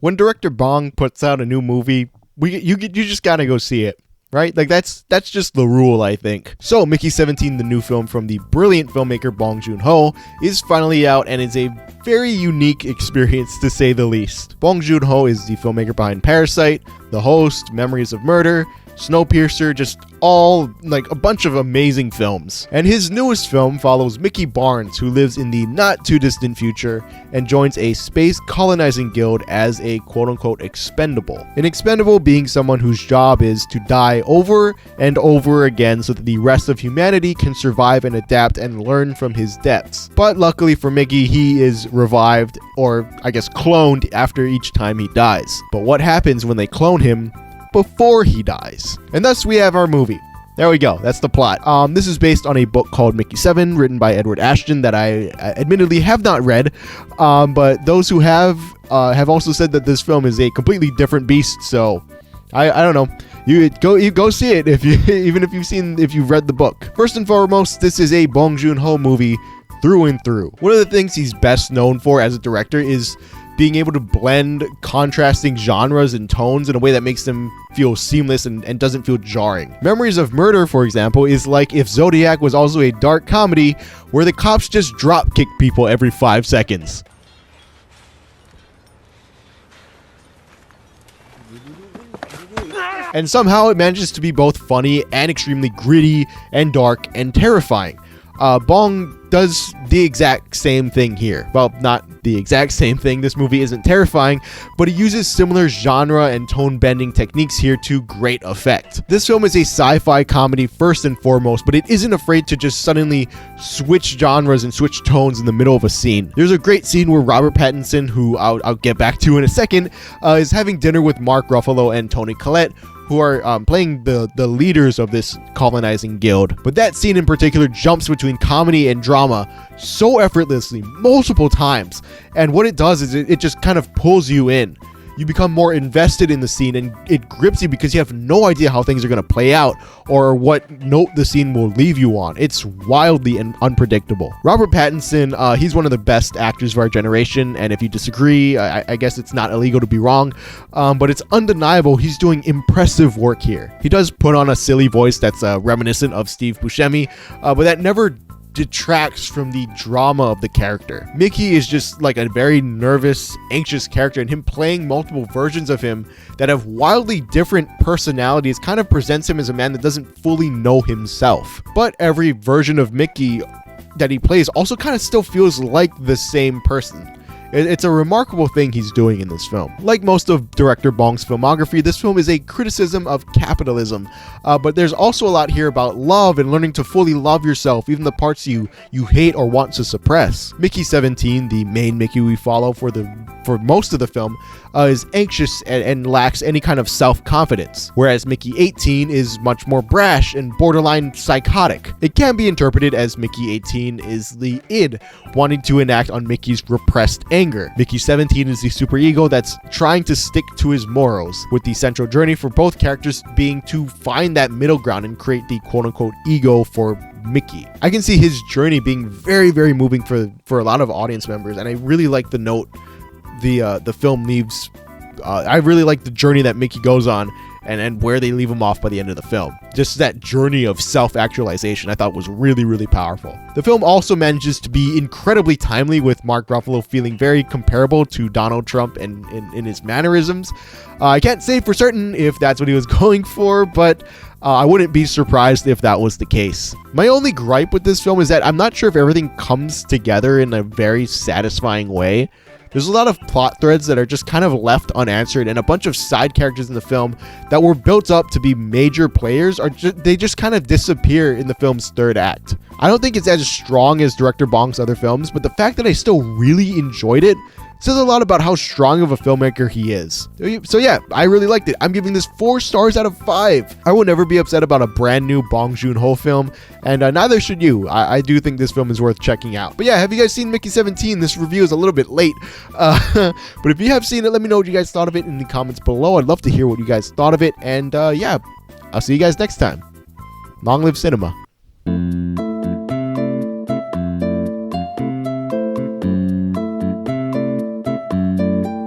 When director Bong puts out a new movie, you just gotta go see it. Right? Like, that's just the rule, I think. So, Mickey 17, the new film from the brilliant filmmaker Bong Joon Ho, is finally out and is a very unique experience, to say the least. Bong Joon Ho is the filmmaker behind Parasite, The Host, Memories of Murder, Snowpiercer, just all, like, a bunch of amazing films. And his newest film follows Mickey Barnes, who lives in the not-too-distant future and joins a space colonizing guild as a quote-unquote expendable. An expendable being someone whose job is to die over and over again so that the rest of humanity can survive and adapt and learn from his deaths. But luckily for Mickey, he is revived, or I guess cloned, after each time he dies. But what happens when they clone him before he dies? And thus we have our movie. There we go. That's the plot. This is based on a book called Mickey 7, written by Edward Ashton, that I admittedly have not read. But those who have also said that this film is a completely different beast. So I don't know. You go see it if you've read the book. First and foremost, this is a Bong Joon Ho movie through and through. One of the things he's best known for as a director is being able to blend contrasting genres and tones in a way that makes them feel seamless and doesn't feel jarring. Memories of Murder, for example, is like if Zodiac was also a dark comedy where the cops just drop kick people every 5 seconds. And somehow it manages to be both funny and extremely gritty and dark and terrifying. Bong does the exact same thing here. Well, not the exact same thing. This movie isn't terrifying, but he uses similar genre and tone-bending techniques here to great effect. This film is a sci-fi comedy first and foremost, but it isn't afraid to just suddenly switch genres and switch tones in the middle of a scene. There's a great scene where Robert Pattinson, who I'll get back to in a second, is having dinner with Mark Ruffalo and Toni Collette, who are playing the leaders of this colonizing guild. But that scene in particular jumps between comedy and drama so effortlessly multiple times. And what it does is it just kind of pulls you in. You become more invested in the scene and it grips you because you have no idea how things are going to play out or what note the scene will leave you on. It's wildly and unpredictable. Robert Pattinson, he's one of the best actors of our generation, and if you disagree, I guess it's not illegal to be wrong, but it's undeniable he's doing impressive work here. He does put on a silly voice that's reminiscent of Steve Buscemi, but that never detracts from the drama of the character. Mickey is just like a very nervous, anxious character, and him playing multiple versions of him that have wildly different personalities kind of presents him as a man that doesn't fully know himself. But every version of Mickey that he plays also kind of still feels like the same person. It's a remarkable thing he's doing in this film. Like most of director Bong's filmography, this film is a criticism of capitalism, but there's also a lot here about love and learning to fully love yourself, even the parts you hate or want to suppress. Mickey 17, the main Mickey we follow for most of the film, is anxious and lacks any kind of self-confidence, whereas Mickey 18 is much more brash and borderline psychotic. It can be interpreted as Mickey 18 is the id wanting to enact on Mickey's repressed anger. Mickey 17 is the superego that's trying to stick to his morals, with the central journey for both characters being to find that middle ground and create the quote-unquote ego for Mickey. I can see his journey being very, very moving for a lot of audience members, and I really like the note the film leaves. I really like the journey that Mickey goes on and where they leave him off by the end of the film. Just that journey of self-actualization I thought was really, really powerful. The film also manages to be incredibly timely, with Mark Ruffalo feeling very comparable to Donald Trump in his mannerisms. I can't say for certain if that's what he was going for, but I wouldn't be surprised if that was the case. My only gripe with this film is that I'm not sure if everything comes together in a very satisfying way. There's a lot of plot threads that are just kind of left unanswered, and a bunch of side characters in the film that were built up to be major players they just kind of disappear in the film's third act. I don't think it's as strong as director Bong's other films, but the fact that I still really enjoyed it says a lot about how strong of a filmmaker he is. So yeah, I really liked it. I'm giving this 4 stars out of 5. I will never be upset about a brand new Bong Joon Ho film, and neither should you. I do think this film is worth checking out. But yeah, have you guys seen Mickey 17? This review is a little bit late, but if you have seen it, let me know what you guys thought of it in the comments below. I'd love to hear what you guys thought of it, and yeah, I'll see you guys next time. Long live cinema.